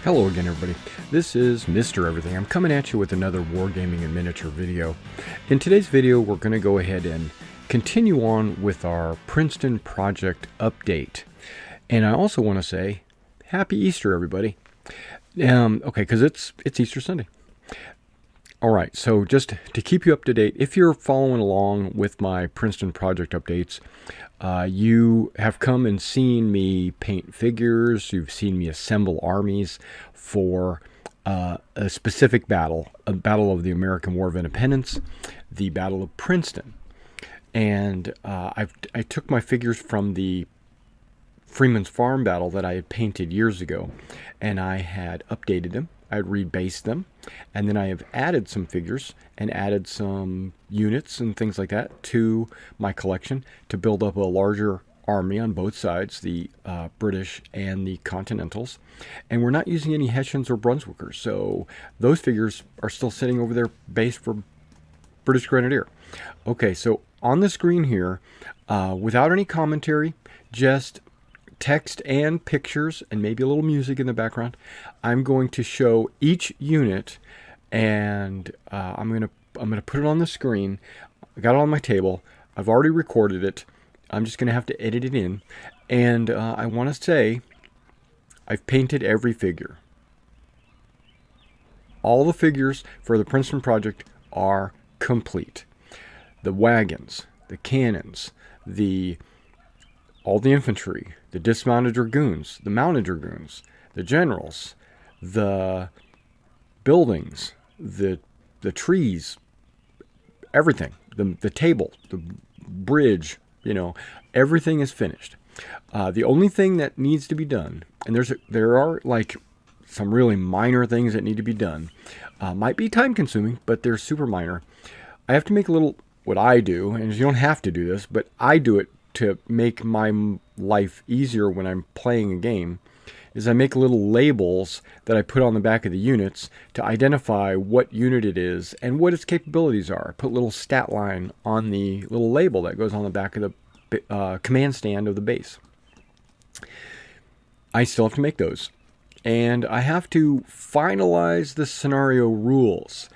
Hello again, everybody. This is Mr. Everything. I'm coming at you with another Wargaming and Miniature video. In today's video, we're going to go ahead and continue on with our Princeton project update. And I also want to say, Happy Easter, everybody. Okay, because it's Easter Sunday. All right, so just to keep you up to date, if you're following along with my Princeton project updates, you have come and seen me paint figures, you've seen me assemble armies for a specific battle, a battle of the American War of Independence, the Battle of Princeton. And I took my figures from the Freeman's Farm battle that I had painted years ago, and I had updated them. I had rebased them, and then I have added some figures and added some units and things like that to my collection to build up a larger army on both sides, the British and the Continentals. And we're not using any Hessians or Brunswickers, so those figures are still sitting over there based for British Grenadier. Okay, so on the screen here, without any commentary, just text and pictures and maybe a little music in the background, I'm going to show each unit, and I'm gonna put it on the screen. I got it on my table. I've already recorded it. I'm just gonna have to edit it in, and I want to say I've painted every figure. All the figures for the Princeton project are complete. The wagons, the cannons, all the infantry, the dismounted dragoons, the mounted dragoons, the generals, the buildings, the trees, everything, the table, the bridge, everything is finished. The only thing that needs to be done, and there are like some really minor things that need to be done, might be time consuming, but they're super minor. I have to make what I do, and you don't have to do this, but I do it to make my life easier when I'm playing a game, is I make little labels that I put on the back of the units to identify what unit it is and what its capabilities are. I put a little stat line on the little label that goes on the back of the command stand of the base. I still have to make those. And I have to finalize the scenario rules.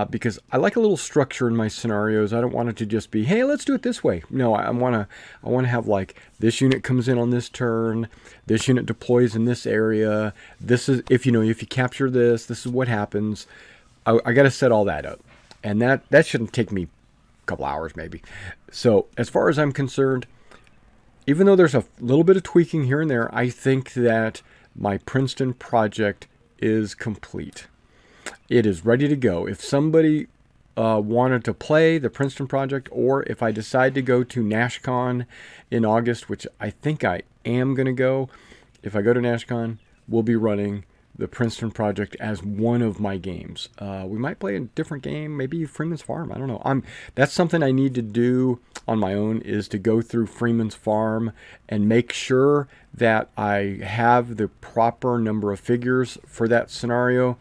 Because I like a little structure in my scenarios. I don't want it to just be, hey, let's do it this way. No, I want to have like, this unit comes in on this turn, this unit deploys in this area. This is, if you capture this is what happens. I got to set all that up, and that shouldn't take me a couple hours maybe. So as far as I'm concerned, even though there's a little bit of tweaking here and there, I think that my Princeton project is complete. It is ready to go. If somebody wanted to play the Princeton project, or if I decide to go to NashCon in August, which I think I am going to go, if I go to NashCon, we'll be running the Princeton project as one of my games. We might play a different game, maybe Freeman's Farm. I don't know. That's something I need to do on my own, is to go through Freeman's Farm and make sure that I have the proper number of figures for that scenario.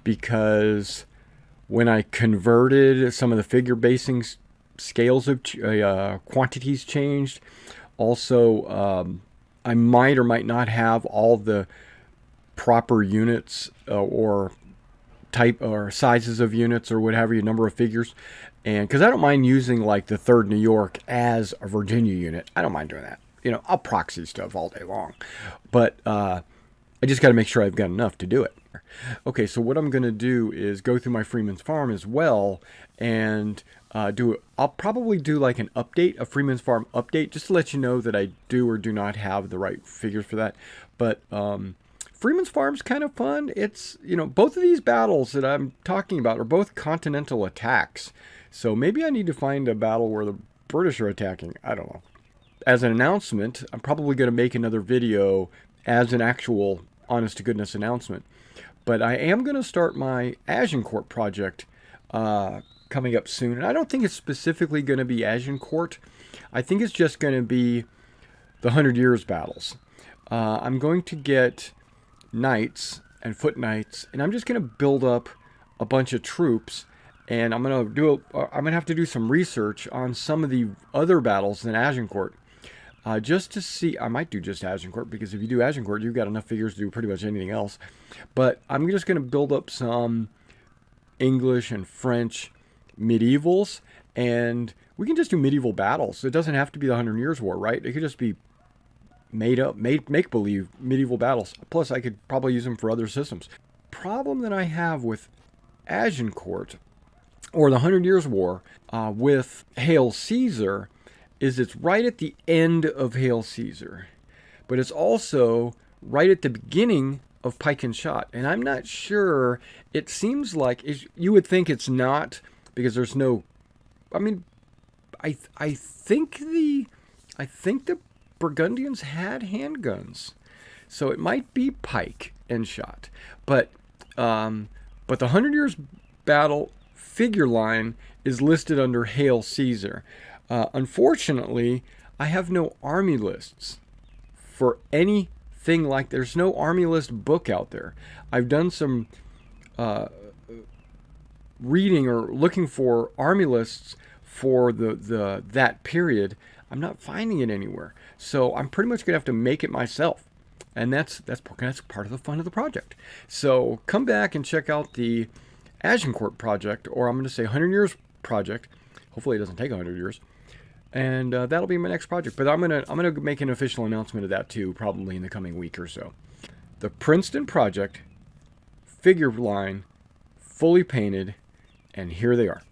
Because when I converted, some of the figure basing scales of quantities changed. Also, I might or might not have all the proper units or type or sizes of units or whatever, your number of figures. And because I don't mind using like the 3rd New York as a Virginia unit. I don't mind doing that. I'll proxy stuff all day long. But I just got to make sure I've got enough to do it. Okay, so what I'm going to do is go through my Freeman's Farm as well and I'll probably do like an update, a Freeman's Farm update, just to let you know that I do or do not have the right figures for that. But Freeman's Farm's kind of fun. It's, both of these battles that I'm talking about are both continental attacks. So maybe I need to find a battle where the British are attacking. I don't know. As an announcement, I'm probably going to make another video as an actual honest-to-goodness announcement. But I am going to start my Agincourt project coming up soon. And I don't think it's specifically going to be Agincourt. I think it's just going to be the 100 Years battles. I'm going to get knights and foot knights, and I'm just going to build up a bunch of troops. And I'm going to have to do some research on some of the other battles than Agincourt. just to see. I might do just Agincourt, because if you do Agincourt, you've got enough figures to do pretty much anything else. But I'm just going to build up some English and French medievals, and we can just do medieval battles. It doesn't have to be the 100 Years' War, right? It could just be made up, make believe medieval battles. Plus, I could probably use them for other systems. Problem that I have with Agincourt, or the 100 Years' War, with Hail Caesar, is it's right at the end of Hail Caesar, but it's also right at the beginning of Pike and Shot. And I'm not sure. It seems like you would think it's not, because there's no. I mean, I think the Burgundians had handguns, so it might be Pike and Shot. But the 100 Years Battle figure line is listed under Hail Caesar. Unfortunately, I have no army lists for anything like. There's no army list book out there. I've done some reading or looking for army lists for that period. I'm not finding it anywhere, so I'm pretty much gonna have to make it myself, and that's part of the fun of the project. So come back and check out the Agincourt project, or I'm going to say 100 Years project. Hopefully, it doesn't take 100 years. And that'll be my next project. But I'm gonna make an official announcement of that too, probably in the coming week or so. The Princeton project figure line, fully painted, and here they are.